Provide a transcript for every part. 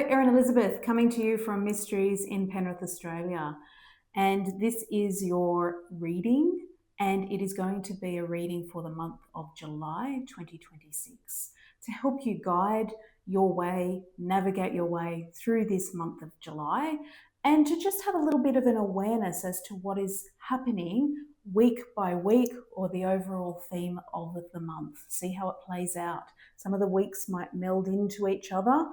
Erin Elizabeth coming to you from Mysteries in Penrith, Australia. And this is your reading, and it is going to be a reading for the month of July 2026 to help you guide your way, navigate your way through this month of July, and to just have a little bit of an awareness as to what is happening week by week, or the overall theme of the month. See how it plays out. Some of the weeks might meld into each other,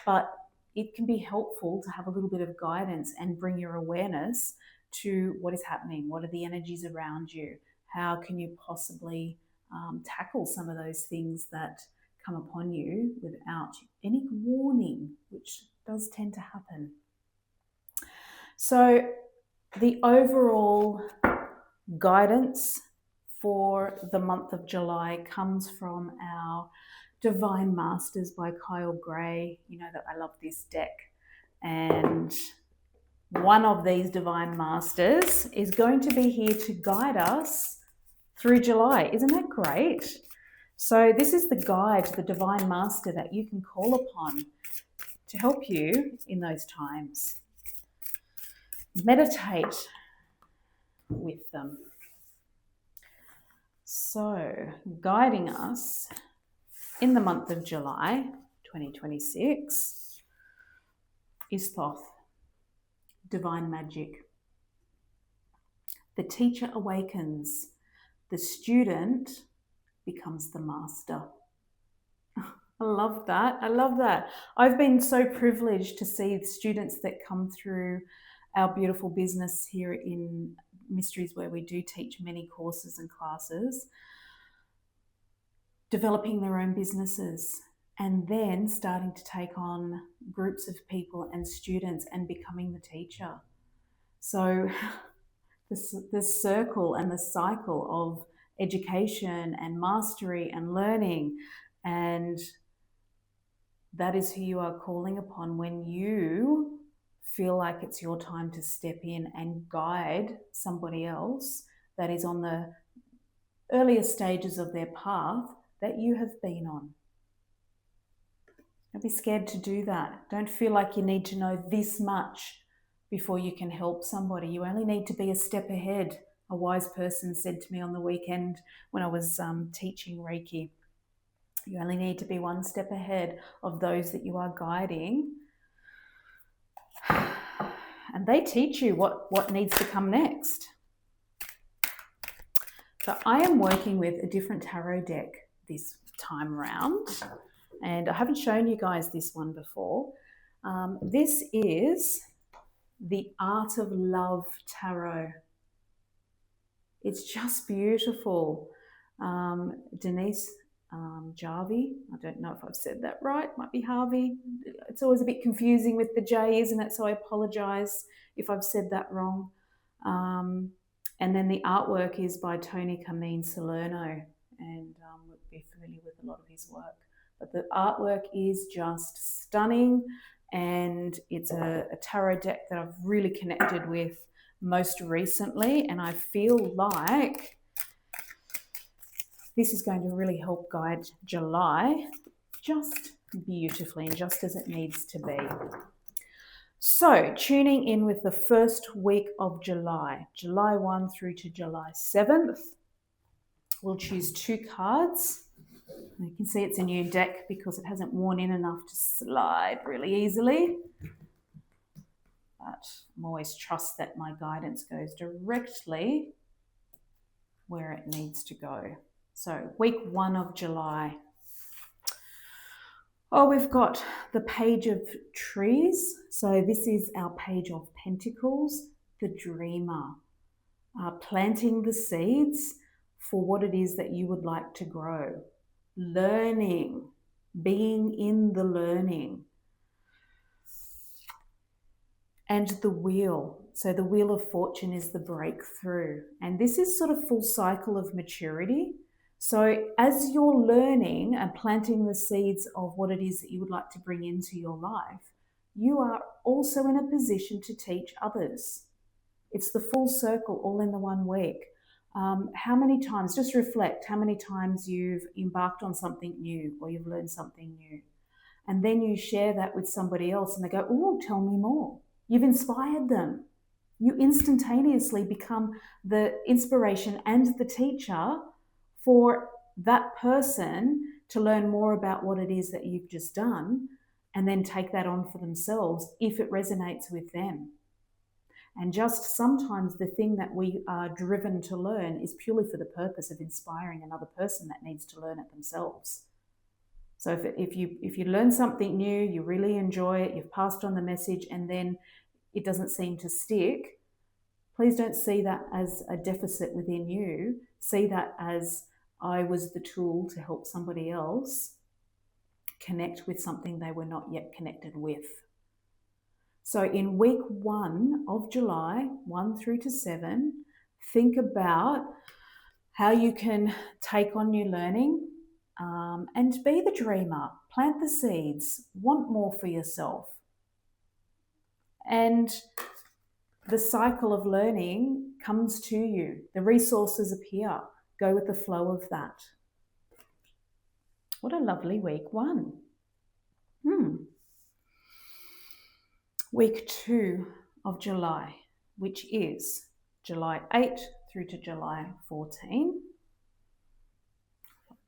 but it can be helpful to have a little bit of guidance and bring your awareness to what is happening. What are the energies around you? How can you possibly tackle some of those things that come upon you without any warning, which does tend to happen. So the overall guidance for the month of July comes from our Divine Masters by Kyle Gray. You know that I love this deck. And one of these Divine Masters is going to be here to guide us through July. Isn't that great? So this is the guide, the Divine Master that you can call upon to help you in those times. Meditate with them. So, guiding us in the month of July 2026 is Thoth, Divine Magic. The teacher awakens, the student becomes the master. I love that. I love that. I've been so privileged to see the students that come through our beautiful business here in Mysteries, where we do teach many courses and classes, developing their own businesses and then starting to take on groups of people and students and becoming the teacher. So the circle and the cycle of education and mastery and learning, and that is who you are calling upon when you feel like it's your time to step in and guide somebody else that is on the earlier stages of their path that you have been on. Don't be scared to do that. Don't feel like you need to know this much before you can help somebody. You only need to be a step ahead. A wise person said to me on the weekend when I was teaching Reiki, you only need to be one step ahead of those that you are guiding. And they teach you what needs to come next. So I am working with a different tarot deck this time around, and I haven't shown you guys this one before. This is the Art of Love Tarot. It's just beautiful. Denise Jarvie, I don't know if I've said that right, might be Harvey. It's always a bit confusing with the J, isn't it? So I apologise if I've said that wrong. And then the artwork is by Tony Cameen Salerno, and we'll be familiar with a lot of his work. But the artwork is just stunning, and it's a tarot deck that I've really connected with most recently, and I feel like this is going to really help guide July just beautifully and just as it needs to be. So, tuning in with the first week of July, July 1 through to July 7th, we'll choose 2 cards. You can see it's a new deck because it hasn't worn in enough to slide really easily. But I'm always trust that my guidance goes directly where it needs to go. So week 1 of July. Oh, we've got the Page of Trees. So this is our Page of Pentacles, the Dreamer. Planting the seeds for what it is that you would like to grow. Learning, being in the learning. And the Wheel. So the Wheel of Fortune is the breakthrough. And this is sort of full cycle of maturity. So as you're learning and planting the seeds of what it is that you would like to bring into your life, you are also in a position to teach others. It's the full circle all in the 1 week. How many times, just reflect how many times you've embarked on something new or you've learned something new. And then you share that with somebody else and they go, oh, tell me more. You've inspired them. You instantaneously become the inspiration and the teacher for that person to learn more about what it is that you've just done and then take that on for themselves if it resonates with them. And just sometimes the thing that we are driven to learn is purely for the purpose of inspiring another person that needs to learn it themselves. So if you learn something new, you really enjoy it, you've passed on the message, and then it doesn't seem to stick, please don't see that as a deficit within you. See that as I was the tool to help somebody else connect with something they were not yet connected with. So in week 1 of July, 1 through to 7, think about how you can take on new learning and be the dreamer, plant the seeds, want more for yourself. And the cycle of learning comes to you. The resources appear. Go with the flow of that. What a lovely week 1. Week 2 of July, which is July 8 through to July 14.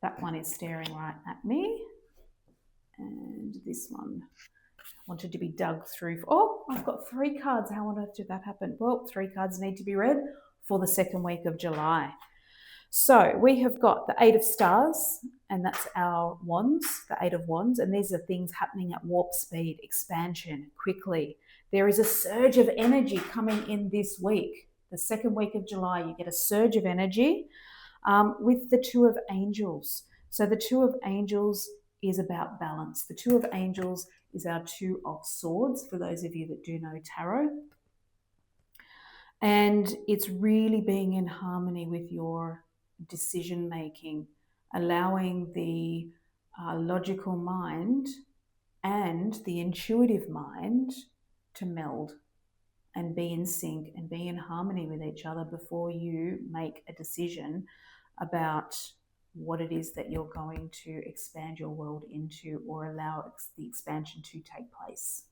That one is staring right at me. And this one wanted to be dug through. Oh, I've got 3 cards. How on earth did that happen? Well, 3 cards need to be read for the second week of July. So we have got the 8 of Stars, and that's our wands, the 8 of Wands, and these are things happening at warp speed, expansion, quickly. There is a surge of energy coming in this week. The second week of July, you get a surge of energy with the 2 of Angels. So the 2 of Angels is about balance. The 2 of Angels is our 2 of Swords, for those of you that do know tarot. And it's really being in harmony with your decision making, allowing the logical mind and the intuitive mind to meld and be in sync and be in harmony with each other before you make a decision about what it is that you're going to expand your world into or allow the expansion to take place.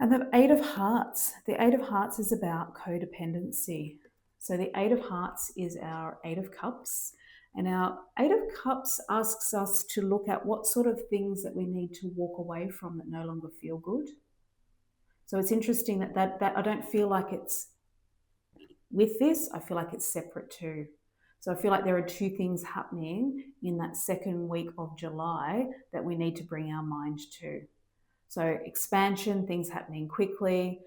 And the 8 of Hearts. The 8 of Hearts is about codependency. So the 8 of Hearts is our 8 of Cups. And our 8 of Cups asks us to look at what sort of things that we need to walk away from that no longer feel good. So it's interesting that I don't feel like it's with this. I feel like it's separate too. So I feel like there are 2 things happening in that second week of July that we need to bring our mind to. So expansion, things happening quickly,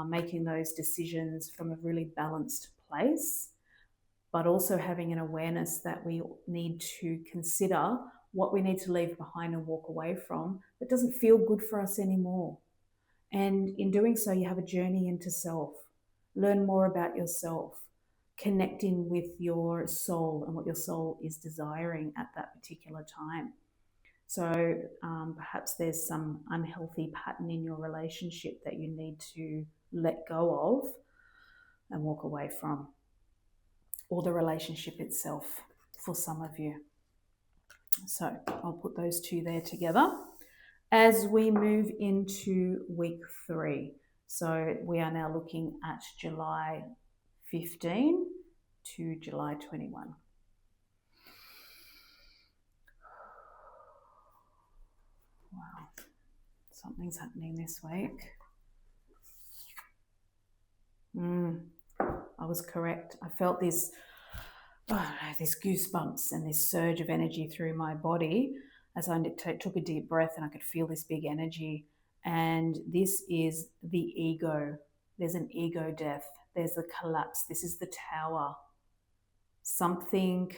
making those decisions from a really balanced place, but also having an awareness that we need to consider what we need to leave behind and walk away from that doesn't feel good for us anymore. And in doing so, you have a journey into self. Learn more about yourself, connecting with your soul and what your soul is desiring at that particular time. So perhaps there's some unhealthy pattern in your relationship that you need to let go of and walk away from, or the relationship itself for some of you. So I'll put those 2 there together as we move into week 3. So we are now looking at July 15 to July 21. Wow, something's happening this week. I was correct. I felt this goosebumps and this surge of energy through my body as I took a deep breath, and I could feel this big energy. And this is the ego. There's an ego death. There's the collapse. This is the tower. Something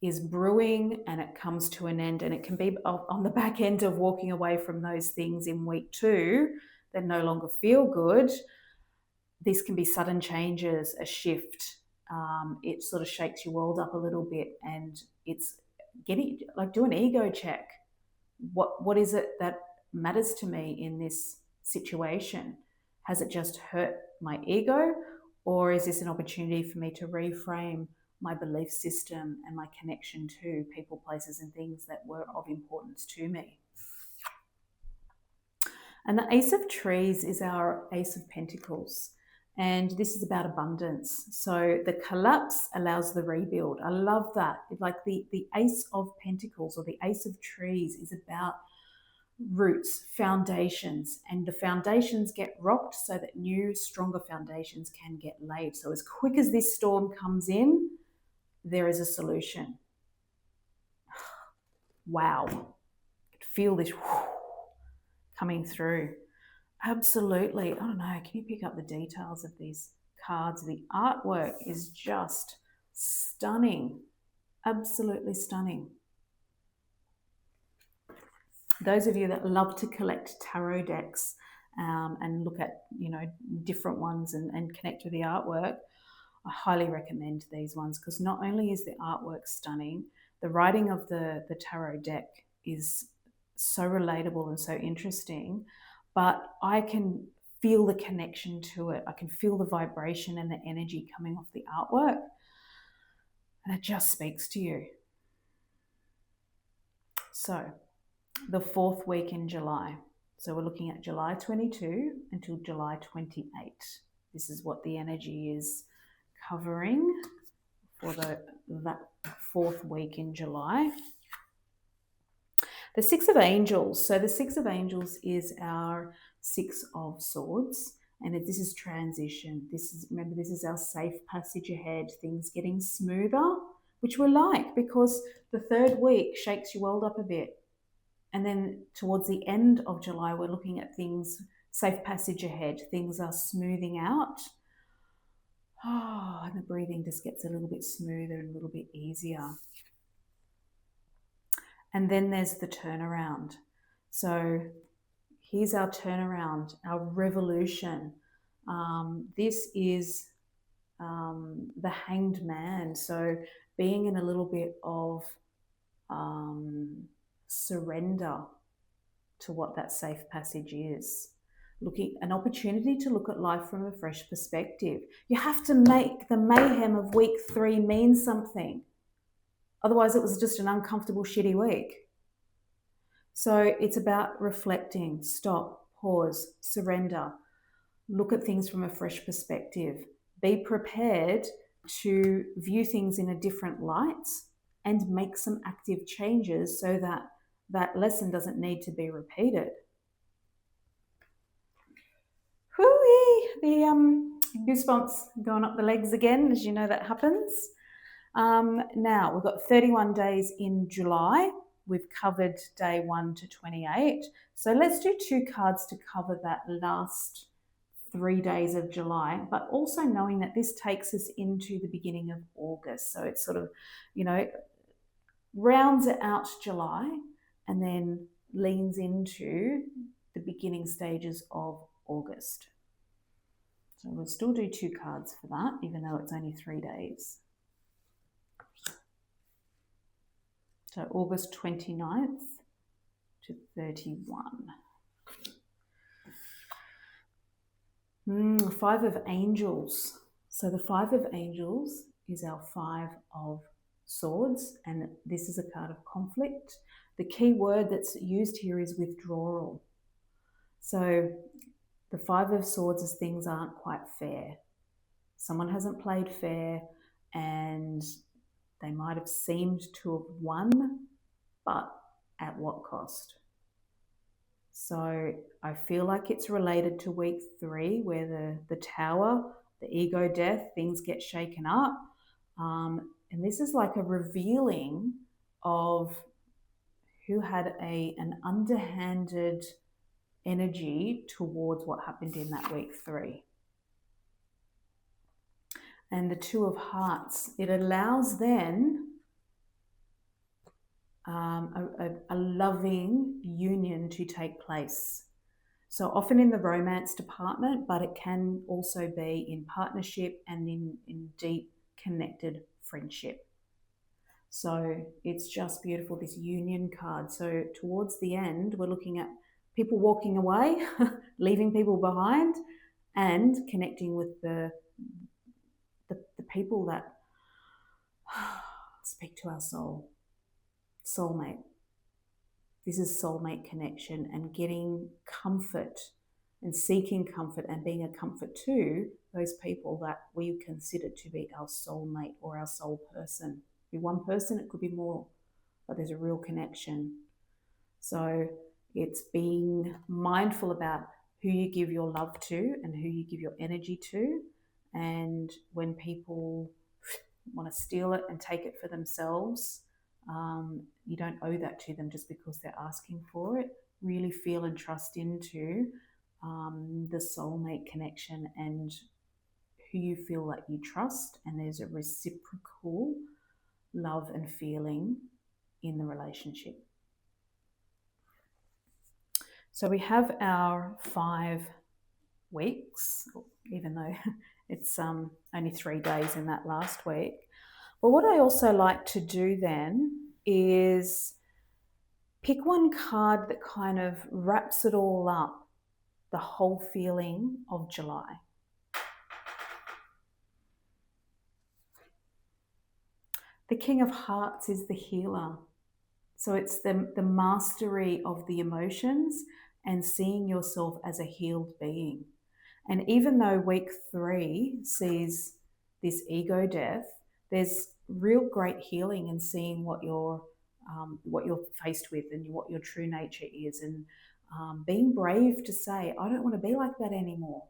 is brewing and it comes to an end, and it can be on the back end of walking away from those things in week 2 that no longer feel good. This can be sudden changes, a shift. It sort of shakes your world up a little bit, and it's getting like do an ego check. What is it that matters to me in this situation? Has it just hurt my ego, or is this an opportunity for me to reframe my belief system and my connection to people, places, and things that were of importance to me. And the Ace of Trees is our Ace of Pentacles. And this is about abundance. So the collapse allows the rebuild. I love that. Like the Ace of Pentacles or the Ace of Trees is about roots, foundations, and the foundations get rocked so that new, stronger foundations can get laid. So as quick as this storm comes in, there is a solution. Wow. Feel this coming through. Absolutely. I don't know. Can you pick up the details of these cards? The artwork is just stunning. Absolutely stunning. Those of you that love to collect tarot decks and look at, different ones and connect with the artwork, I highly recommend these ones, because not only is the artwork stunning, the writing of the tarot deck is so relatable and so interesting, but I can feel the connection to it. I can feel the vibration and the energy coming off the artwork, and it just speaks to you. So the 4th week in July. So we're looking at July 22 until July 28. This is what the energy is covering for that 4th week in July. The 6 of Angels. So the 6 of Angels is our 6 of Swords, and this is transition. Remember, this is our safe passage ahead, things getting smoother, which we like, because the 3rd week shakes your world up a bit. And then towards the end of July, we're looking at things, safe passage ahead. Things are smoothing out. And the breathing just gets a little bit smoother and a little bit easier. And then there's the turnaround. So here's our turnaround, our revolution. This is the Hanged Man. So being in a little bit of surrender to what that safe passage is. An opportunity to look at life from a fresh perspective. You have to make the mayhem of week 3 mean something. Otherwise, it was just an uncomfortable, shitty week. So it's about reflecting, stop, pause, surrender, look at things from a fresh perspective. Be prepared to view things in a different light and make some active changes so that that lesson doesn't need to be repeated. Hooey! The goosebumps going up the legs again, as you know that happens. Now, we've got 31 days in July. We've covered day 1 to 28. So let's do 2 cards to cover that last 3 days of July, but also knowing that this takes us into the beginning of August. So it's sort of, rounds it out July and then leans into the beginning stages of August. So we'll still do 2 cards for that, even though it's only 3 days. So August 29th to 31. 5 of Angels. So the 5 of Angels is our 5 of Swords, and this is a card of conflict. The key word that's used here is withdrawal. So the 5 of Swords is things aren't quite fair. Someone hasn't played fair and they might have seemed to have won, but at what cost? So I feel like it's related to week 3, where the Tower, the ego death, things get shaken up. And this is like a revealing of who had an underhanded energy towards what happened in that week 3. And the 2 of Hearts, it allows then a loving union to take place. So often in the romance department, but it can also be in partnership and in deep connected friendship. So it's just beautiful, this union card. So towards the end, we're looking at people walking away, leaving people behind, and connecting with the people that Speak to our soul. Soulmate. This is soulmate connection and getting comfort and seeking comfort and being a comfort to those people that we consider to be our soulmate or our soul person. It could be one person, it could be more, but there's a real connection. So it's being mindful about who you give your love to and who you give your energy to. And when people want to steal it and take it for themselves, you don't owe that to them just because they're asking for it. Really feel and trust into the soulmate connection and who you feel that you trust, and there's a reciprocal love and feeling in the relationship. So we have our 5 weeks, even though it's only 3 days in that last week. But what I also like to do then is pick one card that kind of wraps it all up, the whole feeling of July. The King of Hearts is the healer. So it's the mastery of the emotions and seeing yourself as a healed being. And even though week 3 sees this ego death, there's real great healing in seeing what you're faced with and what your true nature is, and being brave to say, I don't want to be like that anymore.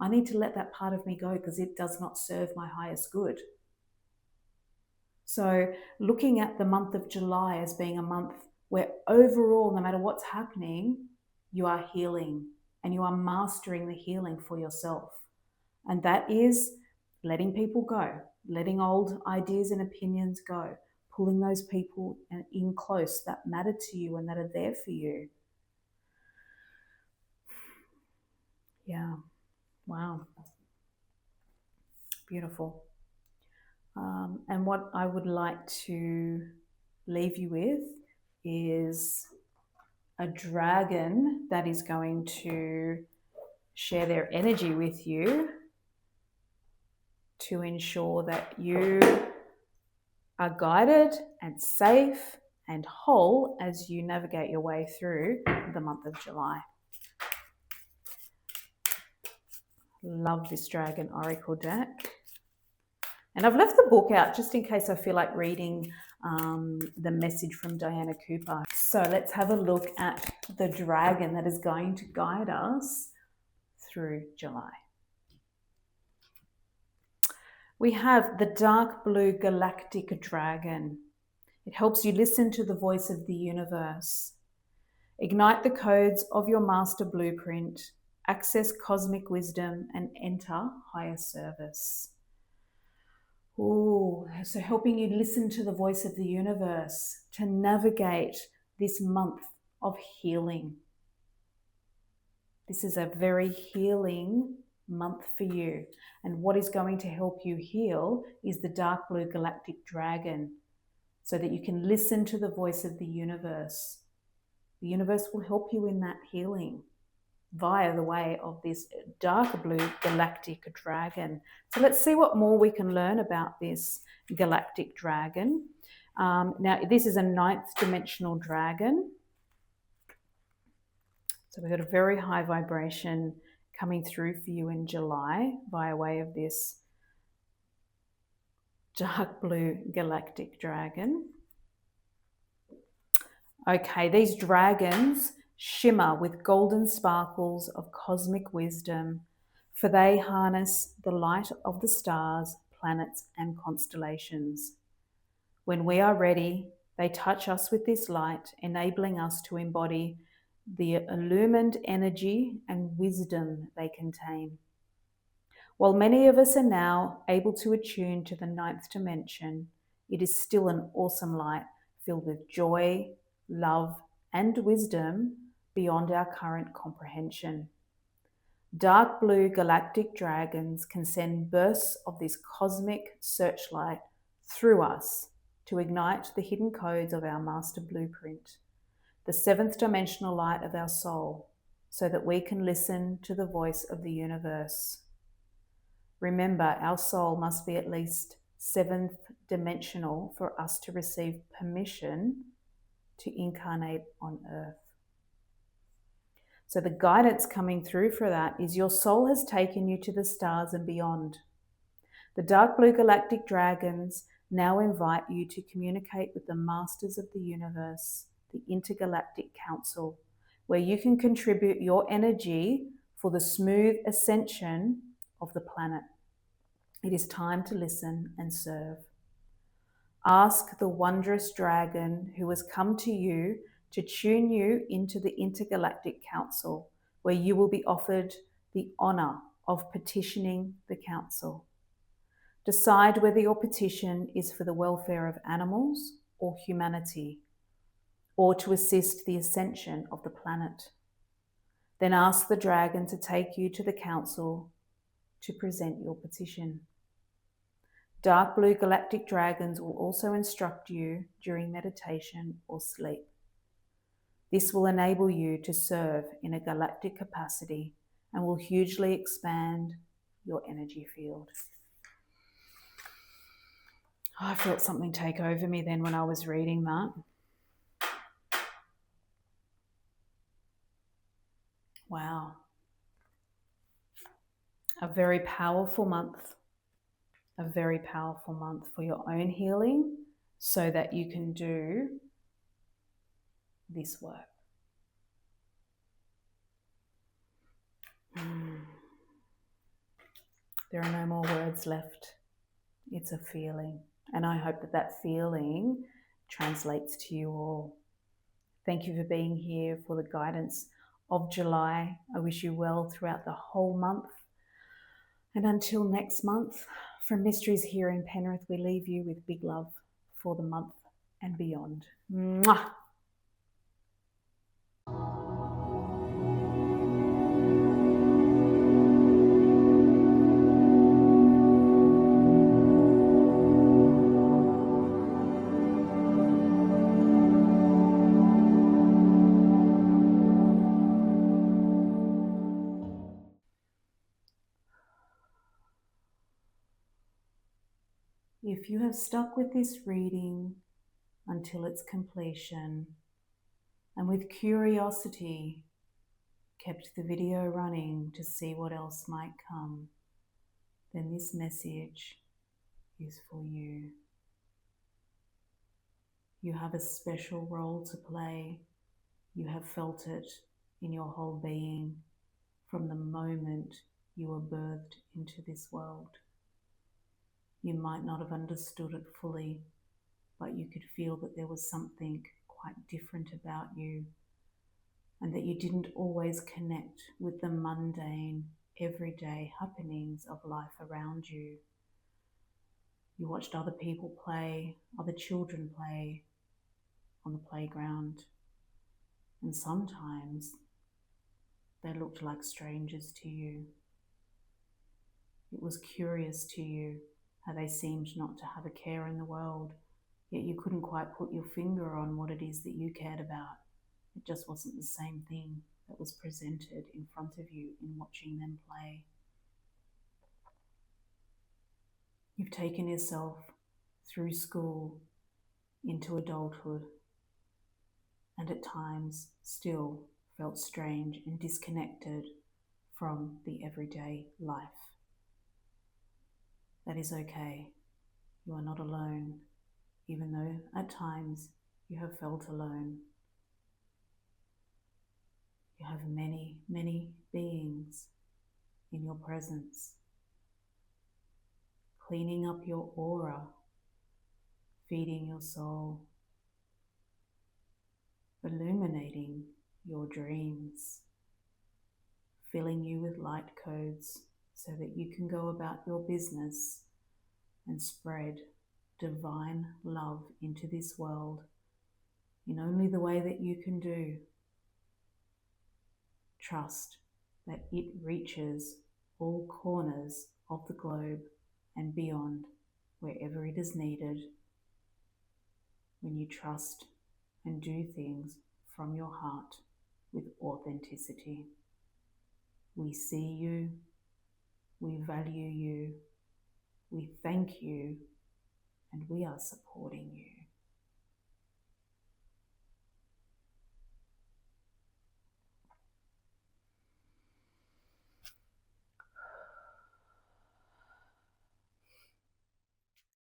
I need to let that part of me go because it does not serve my highest good. So looking at the month of July as being a month where overall, no matter what's happening, you are healing and you are mastering the healing for yourself. And that is letting people go, letting old ideas and opinions go, pulling those people in close that matter to you and that are there for you. Yeah. Wow. Beautiful. And what I would like to leave you with is a dragon that is going to share their energy with you to ensure that you are guided and safe and whole as you navigate your way through the month of July. Love this Dragon Oracle deck. And I've left the book out just in case I feel like reading the message from Diana Cooper. So let's have a look at the dragon that is going to guide us through July. We have the dark blue galactic dragon. It helps you listen to the voice of the universe. Ignite the codes of your master blueprint, access cosmic wisdom, and enter higher service. Ooh, so helping you listen to the voice of the universe to navigate this month of healing. This is a very healing month for you. And what is going to help you heal is the dark blue galactic dragon, so that you can listen to the voice of the universe. The universe will help you in that healing via the way of this dark blue galactic dragon. So let's see what more we can learn about this galactic dragon. Now, this is a 9th dimensional dragon. So we've got a very high vibration coming through for you in July via way of this dark blue galactic dragon. Okay, these dragons shimmer with golden sparkles of cosmic wisdom, for they harness the light of the stars, planets, and constellations. When we are ready, they touch us with this light, enabling us to embody the illumined energy and wisdom they contain. While many of us are now able to attune to the 9th dimension, it is still an awesome light filled with joy, love, and wisdom beyond our current comprehension. Dark blue galactic dragons can send bursts of this cosmic searchlight through us to ignite the hidden codes of our master blueprint, the 7th dimensional light of our soul, so that we can listen to the voice of the universe. Remember, our soul must be at least seventh dimensional for us to receive permission to incarnate on earth. So the guidance coming through for that is your soul has taken you to the stars and beyond. The dark blue galactic dragons now invite you to communicate with the masters of the universe, the intergalactic council, where you can contribute your energy for the smooth ascension of the planet. It is time to listen and serve. Ask the wondrous dragon who has come to you to tune you into the intergalactic council, where you will be offered the honor of petitioning the council. Decide whether your petition is for the welfare of animals or humanity, or to assist the ascension of the planet. Then ask the dragon to take you to the council to present your petition. Dark blue galactic dragons will also instruct you during meditation or sleep. This will enable you to serve in a galactic capacity and will hugely expand your energy field. I felt something take over me then when I was reading that. Wow. A very powerful month. A very powerful month for your own healing so that you can do this work. There are no more words left. It's a feeling. And I hope that that feeling translates to you all. Thank you for being here for the guidance of July. I wish you well throughout the whole month. And until next month, from Mysteries here in Penrith, we leave you with big love for the month and beyond. Mwah! If you have stuck with this reading until its completion and with curiosity kept the video running to see what else might come, then this message is for you. You have a special role to play. You have felt it in your whole being from the moment you were birthed into this world. You might not have understood it fully, but you could feel that there was something quite different about you and that you didn't always connect with the mundane, everyday happenings of life around you. You watched other people play, other children play on the playground, and sometimes they looked like strangers to you. It was curious to you how they seemed not to have a care in the world, yet you couldn't quite put your finger on what it is that you cared about. It just wasn't the same thing that was presented in front of you in watching them play. You've taken yourself through school into adulthood and at times still felt strange and disconnected from the everyday life. That is okay. You are not alone, even though at times you have felt alone. You have many, many beings in your presence, cleaning up your aura, feeding your soul, illuminating your dreams, filling you with light codes so that you can go about your business and spread divine love into this world in only the way that you can do. Trust that it reaches all corners of the globe and beyond, wherever it is needed, when you trust and do things from your heart with authenticity. We see you, we value you, we thank you and we are supporting you.